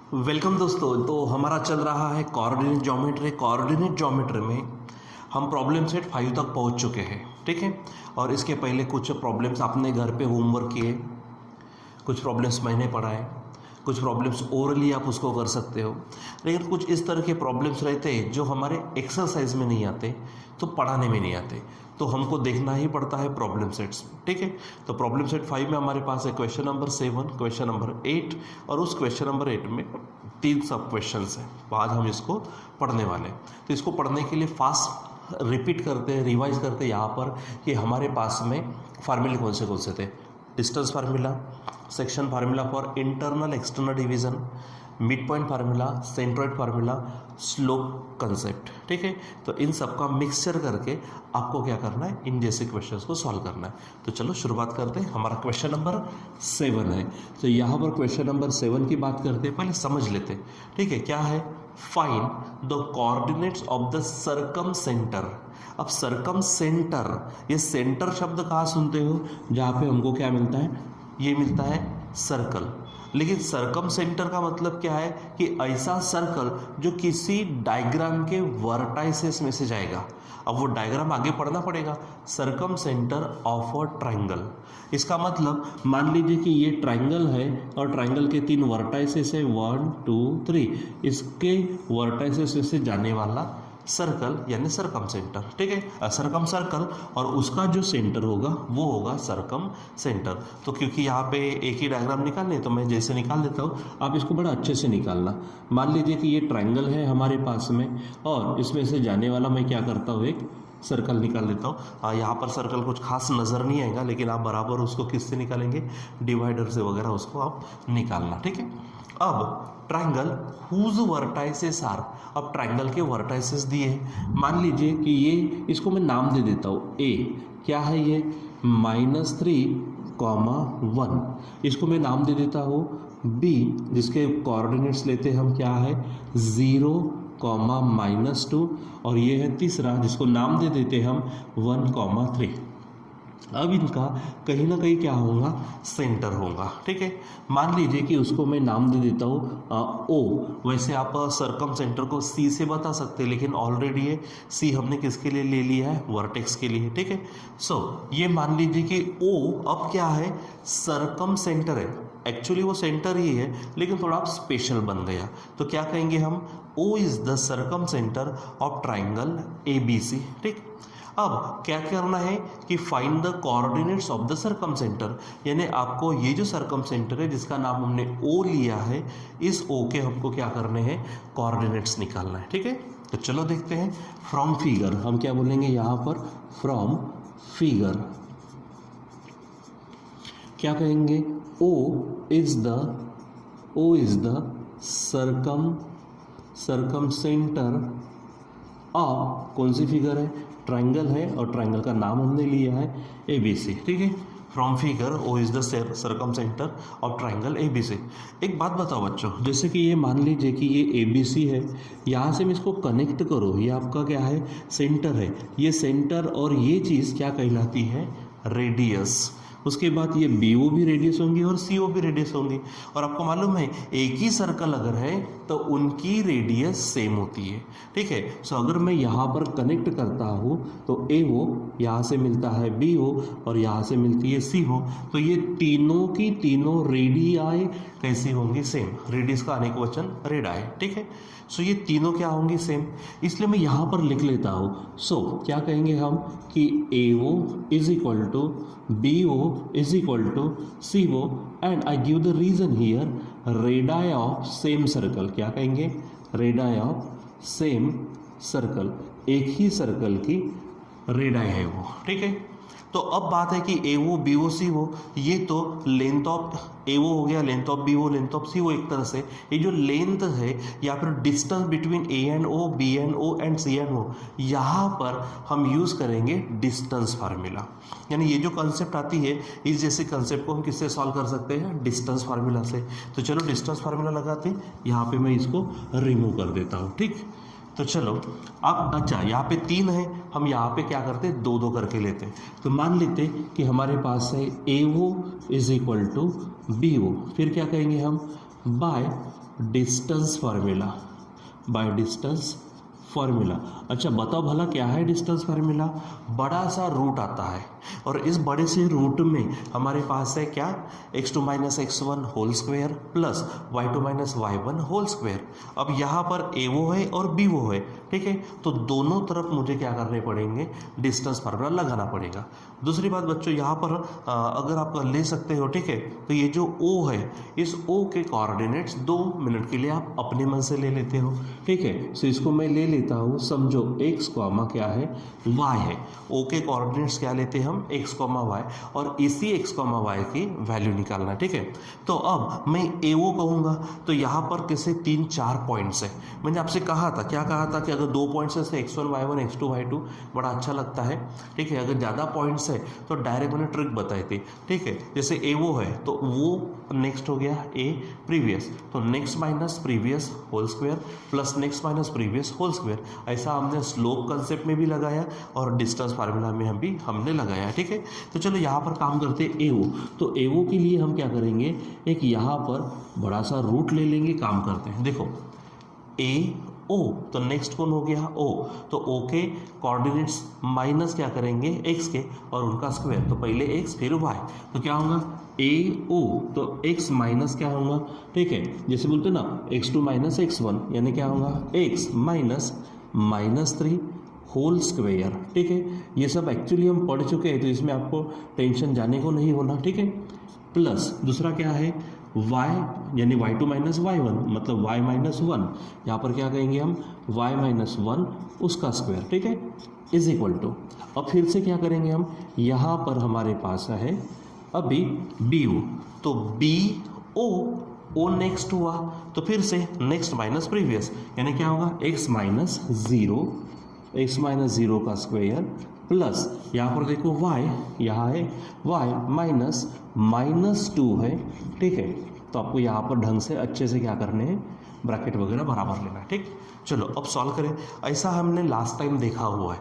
Welcome दोस्तों। तो हमारा चल रहा है कोऑर्डिनेट ज्योमेट्री। कोऑर्डिनेट ज्योमेट्री में हम प्रॉब्लम सेट 5 तक पहुंच चुके हैं, ठीक है। और इसके पहले कुछ प्रॉब्लम्स आपने घर पे होमवर्क किए, कुछ प्रॉब्लम्स मैंने पढ़ाए, कुछ प्रॉब्लम्स ओरली आप उसको कर सकते हो। लेकिन कुछ इस तरह के प्रॉब्लम्स रहते हैं जो हमारे एक्सरसाइज में नहीं आते, तो पढ़ाने में नहीं आते, तो हमको देखना ही पड़ता है प्रॉब्लम सेट्स, ठीक है। तो प्रॉब्लम सेट 5 में हमारे पास है क्वेश्चन नंबर 7, क्वेश्चन नंबर 8 और उस क्वेश्चन नंबर 8 में 3 सब क्वेश्चंस हैं। तो आज हम इसको पढ़ने वाले हैं। तो इसको पढ़ने के लिए फास्ट रिपीट करते हैं, रिवाइज करते हैं यहाँ पर कि हमारे पास में फार्मूले कौन से थे। Distance formula, section formula for internal external division, mid point formula, centroid formula, slope concept, ठीक है। तो इन सब का मिक्सचर करके आपको क्या करना है, इन जैसे क्वेश्चंस को सॉल्व करना है। तो चलो शुरुआत करते हैं। हमारा क्वेश्चन नंबर 7 है। तो यहाँ पर क्वेश्चन नंबर 7 की बात करते हैं, पहले समझ लेते हैं, ठीक है। क्या है? Find the coordinates of the circum centre. अब सर्कम सेंटर, ये सेंटर शब्द कहाँ सुनते हो? जहाँ पे हमको क्या मिलता है, ये मिलता है सर्कल। लेकिन सर्कम सेंटर का मतलब क्या है कि ऐसा सर्कल जो किसी डायग्राम के वर्टाइसेस में से जाएगा। अब वो डायग्राम आगे पढ़ना पड़ेगा। Circum centre of a triangle, इसका मतलब मान लीजिए कि ये ट्राइंगल है और ट्राइंगल के 3 वर्टाइसेस है, 1 2 3। इसके वर्टाइसेस में से जाने वाला सर्कल यानी सर्कम सेंटर, ठीक है। सर्कम सर्कल और उसका जो सेंटर होगा वो होगा सर्कम सेंटर। तो क्योंकि यहाँ पे एक ही डायग्राम निकालने, तो मैं जैसे निकाल देता हूँ, आप इसको बड़ा अच्छे से निकालना। मान लीजिए कि ये ट्राइंगल है हमारे पास में और इसमें से जाने वाला मैं क्या करता हूँ, एक सर्कल निकाल लेता हूँ। यहाँ पर सर्कल कुछ खास नज़र नहीं आएगा, लेकिन आप बराबर उसको किससे निकालेंगे, डिवाइडर से वगैरह उसको आप निकालना, ठीक है। अब ट्राइंगल हुज वर्टाइसेस आर, अब ट्राइंगल के वर्टाइसेस दिए हैं। मान लीजिए कि ये, इसको मैं नाम दे देता हूँ ए। क्या है ये? -3,1। इसको मैं नाम दे देता हूँ बी, जिसके कोऑर्डिनेट्स लेते हम क्या है, 0, -2। और ये है तीसरा, जिसको नाम दे देते हम 1, 3। अब इनका कहीं ना कहीं क्या होगा, सेंटर होगा, ठीक है। मान लीजिए कि उसको मैं नाम दे देता हूँ ओ। वैसे आप सर्कम सेंटर को सी से बता सकते हैं, लेकिन ऑलरेडी ये सी हमने किसके लिए ले लिया है, वर्टेक्स के लिए, ठीक है। सो ये मान लीजिए कि ओ अब क्या है, सर्कम सेंटर है। एक्चुअली वो सेंटर ही है, लेकिन थोड़ा स्पेशल बन गया। तो क्या कहेंगे हम, O is the circumcentre of triangle ABC, ठीक। अब क्या करना है कि find the coordinates of the circumcentre, यानी आपको ये जो सर्कम सेंटर है जिसका नाम हमने ओ लिया है, इस ओ के हमको क्या करने हैं, कोऑर्डिनेट्स निकालना है, ठीक है। तो चलो देखते हैं। फ्रॉम फिगर हम क्या बोलेंगे यहाँ पर, फ्रॉम फिगर क्या कहेंगे, O is the circumcentre of, कौन सी फिगर है, ट्राइंगल है, और ट्राइंगल का नाम हमने लिया है ABC, ठीक है। From figure O is the circumcentre of triangle ABC। एक बात बताओ बच्चों, जैसे कि ये मान लीजिए कि ये ABC है, यहाँ से मैं इसको कनेक्ट करो, ये आपका क्या है, सेंटर है। ये सेंटर और ये चीज़ क्या कहलाती है, रेडियस। उसके बाद ये BO भी रेडियस होंगी और CO भी रेडियस होंगी। और आपको मालूम है एक ही सर्कल अगर है तो उनकी रेडियस सेम होती है, ठीक है। सो अगर मैं यहाँ पर कनेक्ट करता हूँ तो AO यहाँ से मिलता है BO और यहाँ से मिलती है CO। तो ये तीनों की तीनों रेडियाई कैसी होंगी, सेम। रेडियस का अनेक वचन रेडाई, ठीक है। सो ये तीनों क्या होंगी, सेम। इसलिए मैं यहाँ पर लिख लेता हूँ। सो क्या कहेंगे हम कि AO is equal to BO is equal to CO and I give the reason here, radii of same circle. क्या कहेंगे, रेडाई ऑफ सेम सर्कल, एक ही सर्कल की रेडाई है वो, ठीक है। तो अब बात है कि AO BO CO, ये तो लेंथ ऑफ AO हो गया, length of BO, length of CO। एक तरह से ये जो लेंथ है या फिर distance between A and O, B and O and C and O, यहाँ पर हम यूज़ करेंगे डिस्टेंस फार्मूला। यानी ये जो कंसेप्ट आती है, इस जैसे कंसेप्ट को हम किससे सॉल्व कर सकते हैं, डिस्टेंस फार्मूला से। तो चलो डिस्टेंस फार्मूला लगाते हैं। यहाँ पे मैं इसको रिमूव कर देता हूँ, ठीक। तो चलो अब, अच्छा यहाँ पे 3 है, हम यहाँ पे क्या करते हैं, 2 2 करके लेते हैं। तो मान लेते कि हमारे पास है AO is equal to BO, फिर क्या कहेंगे हम, by distance formula, by distance formula. अच्छा बताओ भला क्या है डिस्टेंस फार्मूला? बड़ा सा रूट आता है और इस बड़े से रूट में हमारे पास है क्या, x2 minus x1 whole square plus y2 minus y1 whole square. अब यहाँ पर a वो है और b वो है, ठीक है, तो दोनों तरफ मुझे क्या करने पड़ेंगे, डिस्टेंस फार्मूला लगाना पड़ेगा। दूसरी बात बच्चों यहाँ पर अगर आप ले सकते हो, ठीक है, तो ये जो o है, इस o के कोऑर्डिनेट्स 2 मिनट के लिए आप अपने मन से ले लेते हो, ठीक है। तो इसको मैं ले लेता हूँ, समझो x कॉमा क्या है, y है, o के कोऑर्डिनेट्स क्या लेते हैं हम, x कॉमा y, और इसी x कॉमा y की वैल्यू निकालना, ठीक है। तो अब मैं ए ओ कहूँगा, तो यहाँ पर कैसे 3-4 पॉइंट्स है। मैंने आपसे कहा था, क्या कहा था कि अगर 2 पॉइंट्स है x1 y1 x2 y2 बड़ा अच्छा लगता है, ठीक है। अगर ज़्यादा पॉइंट्स है तो डायरेक्ट मैंने ट्रिक बताई थी, ठीक है। जैसे ए वो है तो वो नेक्स्ट हो गया ए प्रीवियस, तो next minus previous whole square plus next minus previous whole square. ऐसा हमने स्लोप कंसेप्ट में भी लगाया और डिस्टेंस फार्मूला में हमने लगाया, ठीक है। तो चलो यहाँ पर काम करते हैं ए ओ। तो ए ओ के लिए हम क्या करेंगे, एक यहाँ पर बड़ा सा रूट ले लेंगे, काम करते हैं। देखो ए ओ, तो नेक्स्ट कौन हो गया ओ, तो ओ के कोऑर्डिनेट्स माइनस क्या करेंगे एक्स के और उनका स्क्वायर, तो पहले एक्स फिर वाई, तो क्या होगा ए ओ, तो एक्स माइनस क्या होगा, ठीक है, जैसे बोलते ना x2 माइनस x1, यानी क्या होगा x माइनस -3 होल स्क्वायर, ठीक है। ये सब एक्चुअली हम पढ़ चुके हैं, तो इसमें आपको टेंशन जाने को नहीं होना, ठीक है। प्लस दूसरा क्या है y, यानी y2 माइनस y1 मतलब y माइनस 1, यहाँ पर क्या कहेंगे हम y माइनस 1 उसका स्क्वायर, ठीक है, इज इक्वल टू, अब फिर से क्या करेंगे हम, यहाँ पर हमारे पास है अभी बी ओ, तो बी ओ नेक्स्ट हुआ, तो फिर से नेक्स्ट माइनस प्रीवियस, यानी क्या होगा x माइनस 0 का स्क्वायर प्लस यहाँ पर देखो y, यहाँ है y माइनस 2 है, ठीक है। तो आपको यहाँ पर ढंग से अच्छे से क्या करने हैं, ब्रैकेट वगैरह बराबर लेना है, ठीक। चलो अब सॉल्व करें। ऐसा हमने लास्ट टाइम देखा हुआ है,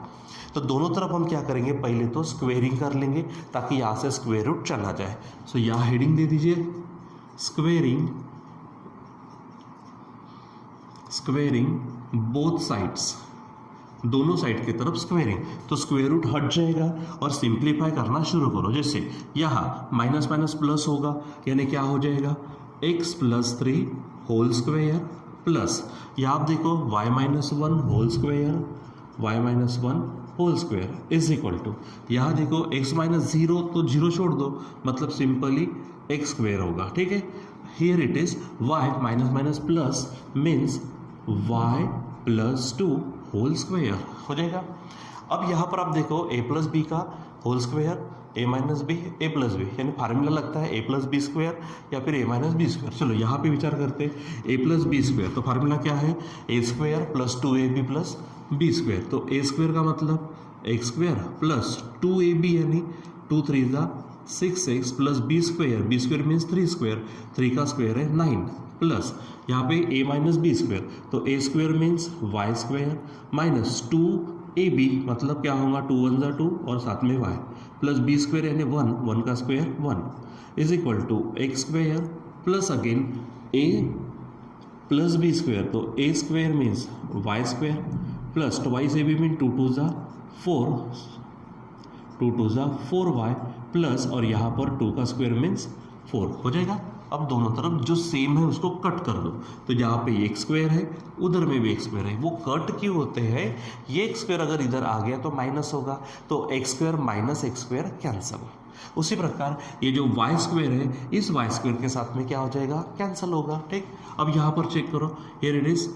तो दोनों तरफ हम क्या करेंगे, पहले तो स्क्वेयरिंग कर लेंगे ताकि यहाँ से स्क्वेयर रूट चला जाए। सो यहाँ हेडिंग दे दीजिए स्क्वेयरिंग बोथ साइड्स, दोनों साइड की तरफ स्क्वेयरिंग, तो स्क्वेयर रूट हट जाएगा और सिंप्लीफाई करना शुरू करो। जैसे यहाँ माइनस माइनस प्लस होगा, यानी क्या हो जाएगा x plus 3 whole square plus यहाँ आप देखो y minus 1 whole square is equal to, यहाँ देखो x माइनस 0, तो 0 छोड़ दो, मतलब सिंपली x स्क्वायर होगा, ठीक है। Here it is y minus minus plus means y plus 2 whole square हो जाएगा। अब यहाँ पर आप देखो a प्लस बी का whole square, a minus b a plus b, यानी फार्मूला लगता है a प्लस बी स्क्वायर या फिर a माइनस बी स्क्वायर। चलो यहाँ पे विचार करते हैं a प्लस बी स्क्वायर, तो फार्मूला क्या है a square plus 2ab plus B square, तो a स्क्वायर का मतलब x स्क्वायर प्लस 2ab यानी 2 3 6x plus B square means 3 square, 3 का स्क्वायर है 9 प्लस यहाँ पे a माइनस बी स्क्वायर, तो a square means y square minus 2ab मतलब क्या होगा 2 1 2 और साथ में y प्लस बी स्क्वायर यानी 1 का square 1 is equal to x square plus again a plus B square, तो a square means y square plus twice ab mean 2 2 4y plus और यहाँ पर 2 का स्क्वायर मीन्स 4 हो जाएगा। अब दोनों तरफ जो सेम है उसको कट कर दो, तो जहाँ पे एक स्क्वायर है उधर में भी एक स्क्वायर है। वो कट क्यों होते हैं, ये एक स्क्वायर अगर इधर आ गया तो माइनस होगा, तो x square minus x square cancel. उसी प्रकार ये जो वाई स्क्वायर है इस वाई स्क्वायर के साथ में क्या हो जाएगा, कैंसिल होगा, ठीक। अब यहाँ पर चेक करो, here it is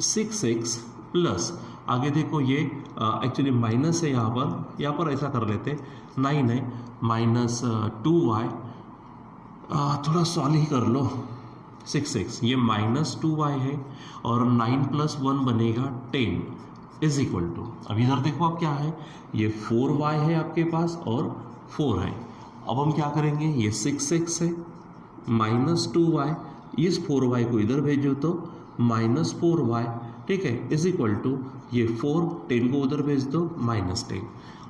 6x plus आगे देखो ये एक्चुअली माइनस है, यहाँ पर ऐसा कर लेते 9 है माइनस 2y, थोड़ा सॉल्व ही कर लो, 6x ये माइनस 2y है और 9 प्लस 1 बनेगा 10 इज इक्वल टू, अब इधर देखो आप क्या है, ये 4y है आपके पास और 4 है। अब हम क्या करेंगे, ये 6x है माइनस 2y, इस 4y को इधर भेजो तो माइनस 4y, ठीक है, इज इक्वल टू ये 4 10 को उधर भेज दो माइनस 10,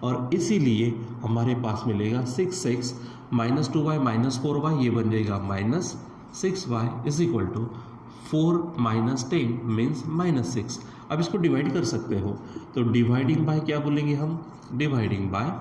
और इसीलिए हमारे पास मिलेगा 6x minus 2y minus 4y, ये बन जाएगा minus 6y is equal to 4 minus 10 means -6। अब इसको डिवाइड कर सकते हो, तो डिवाइडिंग बाय क्या बोलेंगे हम, डिवाइडिंग बाय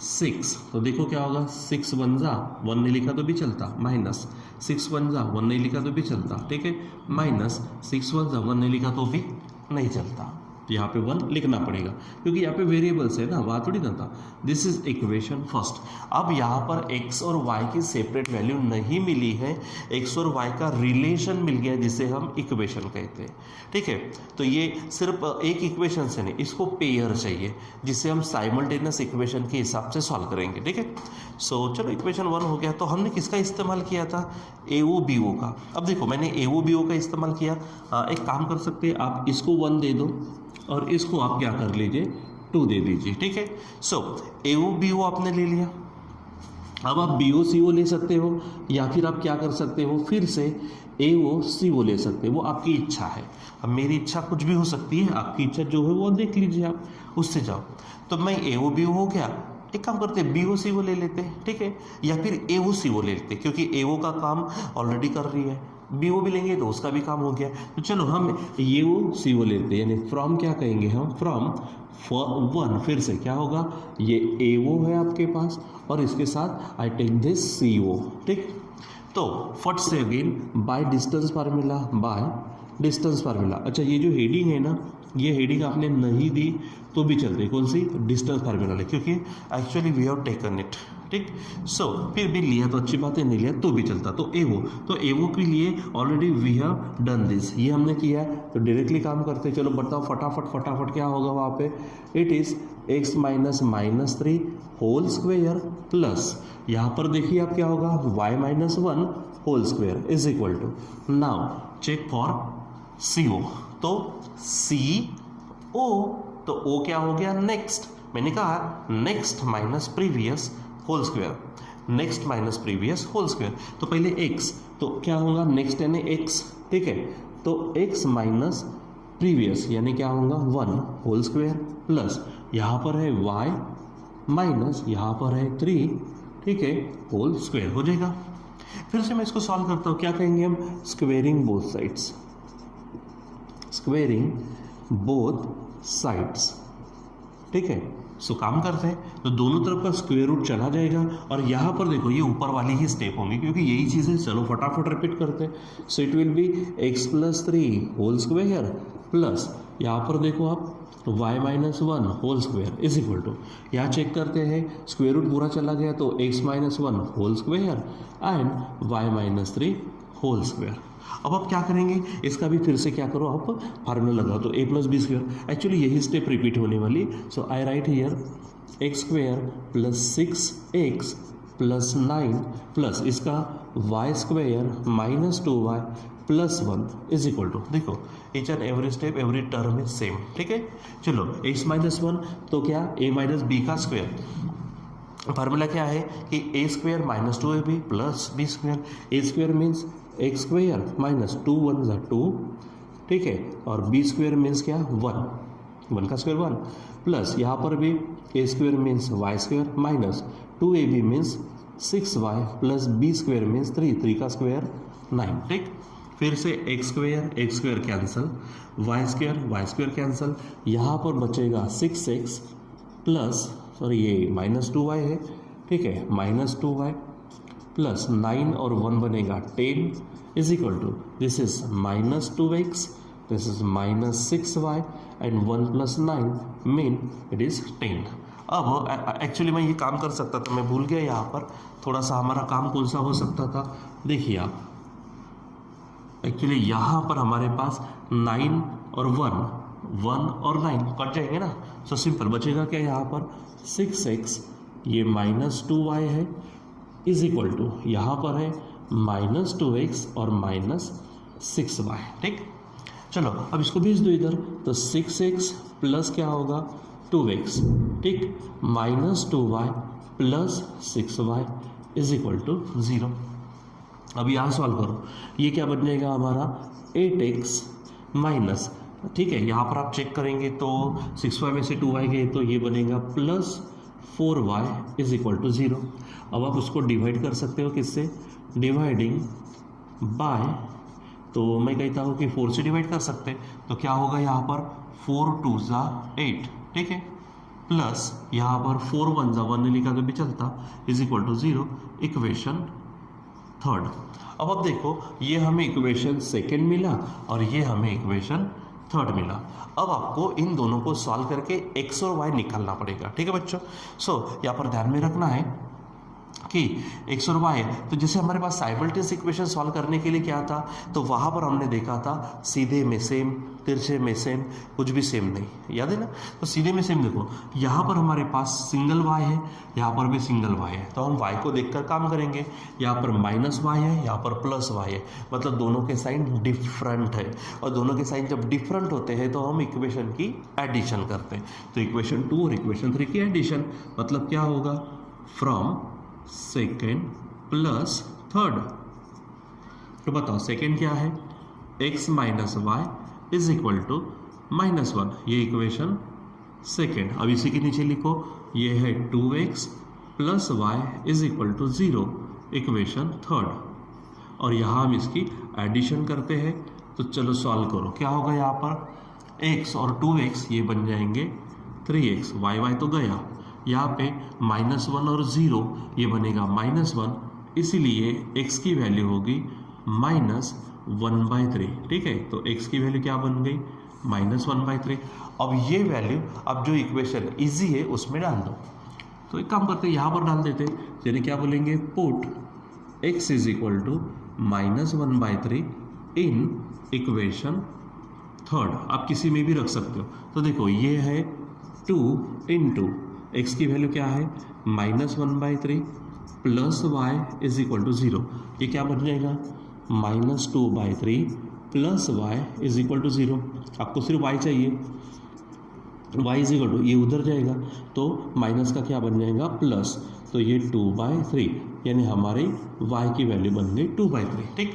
6। तो देखो क्या होगा, 6 1 जा 1 नहीं लिखा तो भी चलता, माइनस 6 1 जा 1 नहीं लिखा तो भी चलता, ठीक है, माइनस 6 1 जा 1 नहीं लिखा तो भी नहीं चलता। तो यहाँ पे 1 लिखना पड़ेगा क्योंकि यहाँ पे वेरिएबल्स है ना, वहाँ थोड़ी ना था। This is equation first. अब यहाँ पर x और y की सेपरेट वैल्यू नहीं मिली है, x और y का रिलेशन मिल गया जिसे हम इक्वेशन कहते हैं, ठीक है। तो ये सिर्फ एक इक्वेशन से नहीं, इसको पेयर चाहिए जिसे हम साइमल्टेनियस इक्वेशन के हिसाब से सॉल्व करेंगे, ठीक है। सो चलो इक्वेशन 1 हो गया। तो हमने किसका इस्तेमाल किया था, AO BO का। अब देखो मैंने AO BO का इस्तेमाल किया, एक काम कर सकते हैं, आप इसको 1 दे दो और इसको आप क्या कर लीजिए 2 दे दीजिए, ठीक है। सो AO BO आपने ले लिया। अब आप BO CO ले सकते हो या फिर आप क्या कर सकते हो, फिर से AO CO ले सकते हो, वो आपकी इच्छा है। अब मेरी इच्छा कुछ भी हो सकती है, आपकी इच्छा जो है वो देख लीजिए, आप उससे जाओ। तो मैं AO BO हो गया, एक काम करते हैं BO CO ले लेते हैं, ठीक है, या फिर AO CO ले लेते हैं क्योंकि AO का काम ऑलरेडी कर रही है, BO भी लेंगे तो उसका भी काम हो गया। तो चलो हम AO CO लेते हैं, यानी फ्रॉम क्या कहेंगे हम, फ्रॉम 1, फिर से क्या होगा, ये AO है आपके पास और इसके साथ आई टेक दिस CO, ठीक। तो फट से again bye distance formula, by distance formula. अच्छा ये जो हेडिंग है ना, ये हेडिंग आपने नहीं दी तो भी चलते, कौन सी, डिस्टेंस फार्मूला ले, क्योंकि actually we have taken it, ठीक। सो फिर भी लिया तो अच्छी बात है, नहीं लिया तो भी चलता। तो AO के लिए already we have done this, ये हमने किया है तो डायरेक्टली काम करते। चलो बताओ फटाफट क्या होगा वहाँ पे, it is x minus -3 whole square plus, यहाँ पर देखिए आप क्या होगा, y minus 1 whole square is equal to, now check for CO। तो CO, तो O क्या हो गया, नेक्स्ट। मैंने कहा next minus previous whole square, next minus previous whole square. तो पहले x, तो क्या होगा, नेक्स्ट यानी x, ठीक है। तो x माइनस प्रीवियस यानी क्या होगा 1 होल स्क्वायर प्लस यहाँ पर है y माइनस यहाँ पर है 3, ठीक है, होल स्क्वायर हो जाएगा। फिर से मैं इसको सॉल्व करता हूँ, क्या कहेंगे हम, squaring both sides, squaring both sides, ठीक है। सो काम करते हैं, तो दोनों तरफ का स्क्वायर रूट चला जाएगा और यहाँ पर देखो ये ऊपर वाली ही स्टेप होंगी क्योंकि यही चीज़ है। चलो फटाफट रिपीट करते हैं। So it will be x plus 3 whole square plus यहाँ पर देखो आप y minus 1 whole square is equal to, यहाँ चेक करते हैं स्क्वायर रूट पूरा चला गया तो x minus 1 whole square and y minus 3 whole square. अब आप क्या करेंगे, इसका भी फिर से क्या करो, आप फार्मूला लगाओ, तो a plus B square, actually यही स्टेप रिपीट होने वाली। So I write here x square plus 6x plus 9 plus इसका y square minus 2y plus 1 is equal to, देखो each and every step every term is same, ठीक है। चलो x minus 1 तो क्या, a माइनस बी का square, formula क्या है कि a square minus 2ab plus B square, a square means x square minus 2 1 ज़ा 2, ठीक है, और बी स्क्वायर मीन्स क्या 1 का स्क्वायर 1 प्लस यहाँ पर भी A square means Y square minus 2ab means 6y plus B square means 3 का स्क्वायर 9, ठीक। फिर से X square cancel, Y square cancel, यहाँ पर बचेगा 6x प्लस सॉरी ये माइनस 2y है, ठीक है, माइनस 2y प्लस 9 और 1 बनेगा 10 is equal to, this is minus 2x, this is minus 6y and 1 plus 9 mean it is 10। अब एक्चुअली मैं ये काम कर सकता था, मैं भूल गया यहाँ पर थोड़ा सा हमारा काम कौन सा हो सकता था, देखिए आप एक्चुअली यहाँ पर हमारे पास 9 और 1 और 9 कट जाएंगे ना, सो सिंपल बचेगा क्या, यहाँ पर 6x ये माइनस 2y है इज इक्वल टू, यहाँ पर है माइनस 2x और माइनस 6y, ठीक। चलो अब इसको भेज दो इधर, तो 6x प्लस क्या होगा 2x, ठीक, minus 2y plus 6y is equal to 0। अब यहाँ सॉल्व करो, ये क्या बन जाएगा हमारा 8x माइनस, ठीक है, यहाँ पर आप चेक करेंगे तो 6y में से 2y गए तो ये बनेगा plus 4y is equal to 0। अब आप उसको डिवाइड कर सकते हो किससे, डिवाइडिंग बाय, तो मैं कहता हूँ कि 4 से डिवाइड कर सकते हैं, तो क्या होगा यहाँ पर 4 2 8, ठीक है, प्लस यहाँ पर 4 1 1 ने लिखा तो भी चलता, is equal to 0, equation third. अब देखो ये हमें इक्वेशन सेकेंड मिला और ये हमें इक्वेशन थर्ड मिला। अब आपको इन दोनों को सॉल्व करके x और y निकालना पड़ेगा, ठीक है बच्चों। सो यहाँ पर ध्यान में रखना है कि x और y, तो जैसे हमारे पास साइमल्टेनियस इक्वेशन सॉल्व करने के लिए क्या था, तो वहाँ पर हमने देखा था सीधे में सेम, तिरछे में सेम, कुछ भी सेम नहीं, याद है ना। तो सीधे में सेम देखो, यहाँ पर हमारे पास सिंगल y है, यहाँ पर भी सिंगल y है, तो हम y को देखकर काम करेंगे। यहाँ पर माइनस y है, यहाँ पर प्लस y है, मतलब दोनों के साइन डिफरेंट है, और दोनों के साइन जब डिफरेंट होते हैं तो हम इक्वेशन की एडिशन करते हैं। तो इक्वेशन 2 और इक्वेशन 3 की एडिशन मतलब क्या होगा, फ्रॉम सेकेंड प्लस थर्ड। तो बताओ सेकेंड क्या है, x minus y is equal to -1, ये इक्वेशन सेकेंड। अब इसी के नीचे लिखो, ये है 2x plus y is equal to 0, equation third. और यहाँ हम इसकी एडिशन करते हैं, तो चलो सॉल्व करो। क्या होगा यहाँ पर, x और 2x ये बन जाएंगे 3x, y तो गया, यहाँ पे -1 और 0 ये बनेगा -1, इसीलिए x की वैल्यू होगी -1/3, ठीक है। तो x की वैल्यू क्या बन गई, -1/3। अब ये वैल्यू, अब जो इक्वेशन इजी है उसमें डाल दो। तो एक काम करते हैं, यहाँ पर डाल देते, यानी क्या बोलेंगे, put x is equal to -1/3 in equation third. आप किसी में भी रख सकते हो। तो देखो ये है 2 इंटू x की वैल्यू क्या है, -1/3 plus y is equal to 0, ये क्या बन जाएगा, -2/3 plus y is equal to 0। आपको सिर्फ y चाहिए, y इज इक्वल टू, ये उधर जाएगा तो माइनस का क्या बन जाएगा, प्लस, तो ये 2/3, यानी हमारी y की वैल्यू बन गई 2/3, ठीक।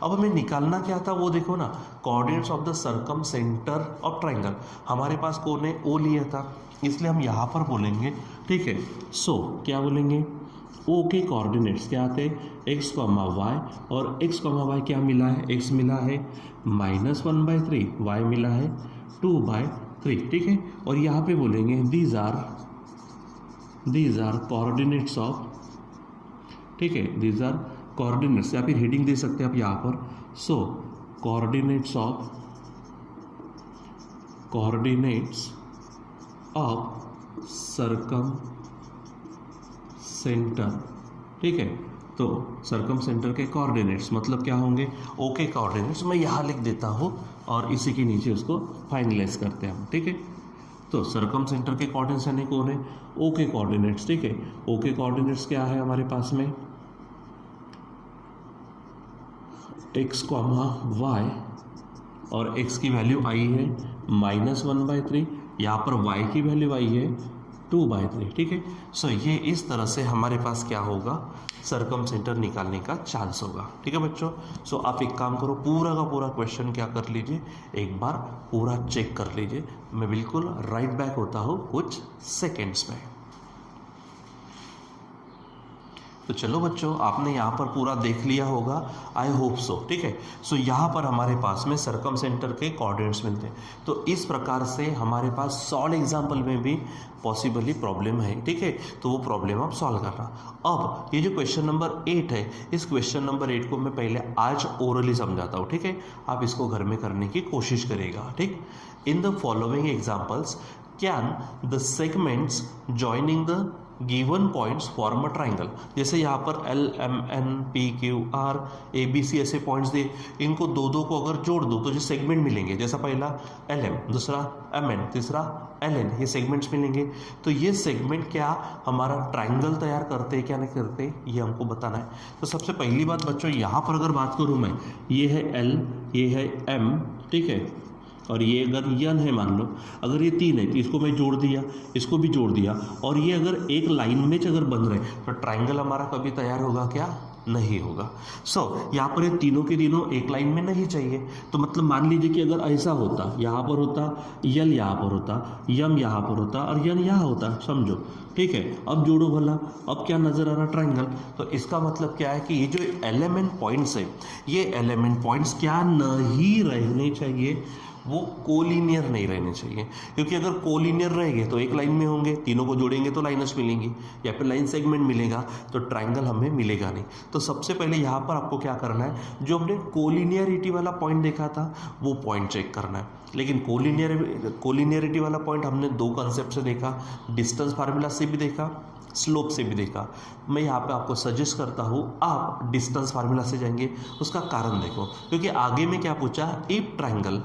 अब हमें निकालना क्या था वो देखो ना, coordinates of the circumcentre of triangle. हमारे पास कौन है, O लिया था, इसलिए हम यहाँ पर बोलेंगे, ठीक है। सो क्या बोलेंगे, O के कोऑर्डिनेट्स क्या आते हैं, x, y, और x, y क्या मिला है, x मिला है -1/3, y मिला है 2/3, ठीक है। और यहाँ पे बोलेंगे दीज आर कोऑर्डिनेट्स ऑफ, ठीक है, दीज आर कोऑर्डिनेट्स, या फिर हेडिंग दे सकते हैं आप यहाँ पर। सो कोऑर्डिनेट्स ऑफ सर्कम सेंटर, ठीक है। तो सर्कम सेंटर के कोऑर्डिनेट्स मतलब क्या होंगे, ओ के कोऑर्डिनेट्स मैं यहाँ लिख देता हूँ और इसी के नीचे उसको फाइनलाइज करते हैं हम, ठीक है। तो सर्कम सेंटर के कोऑर्डिनेट्स यानी कौन है, ओ के कोऑर्डिनेट्स, ठीक है। ओ के कोऑर्डिनेट्स क्या है हमारे पास में, x, y, और x की वैल्यू i है -1/3, यहाँ पर y की वैल्यू i है 2/3, ठीक है। सो ये इस तरह से हमारे पास क्या होगा, सर्कम सेंटर निकालने का चांस होगा, ठीक है बच्चों। सो आप एक काम करो, पूरा का पूरा क्वेश्चन क्या कर लीजिए, एक बार पूरा चेक कर लीजिए। मैं बिल्कुल राइट बैक होता हूँ कुछ सेकेंड्स में। तो चलो बच्चों, आपने यहाँ पर पूरा देख लिया होगा, आई होप सो, ठीक है। सो यहाँ पर हमारे पास में सर्कम सेंटर के कोऑर्डिनेट्स मिलते हैं। तो इस प्रकार से हमारे पास सॉल्व एग्जाम्पल में भी पॉसिबली प्रॉब्लम है, ठीक है। तो वो प्रॉब्लम आप सॉल्व करना। अब ये जो क्वेश्चन नंबर 8 है, इस क्वेश्चन नंबर 8 को मैं पहले आज ओरली समझाता हूँ, ठीक है। आप इसको घर में करने की कोशिश करिएगा, ठीक। In the following examples can the segments joining the given points form a triangle. जैसे यहाँ पर L, M, N, P, Q, R, A, B, C ऐसे पॉइंट्स दे, इनको दो दो को अगर जोड़ दो तो जो सेगमेंट मिलेंगे, जैसा पहला LM, दूसरा MN, तीसरा LN, ये सेगमेंट्स मिलेंगे। तो ये सेगमेंट क्या हमारा ट्राइंगल तैयार करते हैं क्या नहीं करते, ये हमको बताना है। तो सबसे पहली बात बच्चों, यहाँ पर अगर बात करूँ मैं, ये है L, ये है M, ठीक है, और ये अगर यन है मान लो, अगर ये 3 है तो इसको मैं जोड़ दिया, इसको भी जोड़ दिया, और ये अगर एक लाइन में अगर बन रहे तो ट्राइंगल हमारा कभी तैयार होगा क्या, नहीं होगा। यहाँ पर ये तीनों के तीनों एक लाइन में नहीं चाहिए। तो मतलब मान लीजिए कि अगर ऐसा होता, यहाँ पर होता, यल यहाँ पर होता, यम यहाँ पर होता और यन यहाँ होता, समझो, ठीक है। अब जोड़ो भला, अब क्या नज़र आ रहा, ट्रायंगल। तो इसका मतलब क्या है कि ये जो एलिमेंट पॉइंट्स है, ये एलिमेंट पॉइंट्स क्या नहीं रहने चाहिए, वो कोलिनियर नहीं रहने चाहिए। क्योंकि अगर कोलिनियर रहेंगे तो एक लाइन में होंगे, तीनों को जोड़ेंगे तो लाइनस मिलेंगी या फिर लाइन सेगमेंट मिलेगा, तो ट्रायंगल हमें मिलेगा नहीं। तो सबसे पहले यहाँ पर आपको क्या करना है, जो हमने कोलिनियरिटी वाला पॉइंट देखा था वो पॉइंट चेक करना है। लेकिन कोलिनियरिटी वाला पॉइंट हमने दो कंसेप्ट से देखा, डिस्टेंस फार्मूला से भी देखा, स्लोप से भी देखा। मैं यहाँ पे आपको सजेस्ट करता हूँ आप डिस्टेंस फार्मूला से जाएंगे। उसका कारण देखो, क्योंकि आगे में क्या पूछा, इफ ट्रायंगल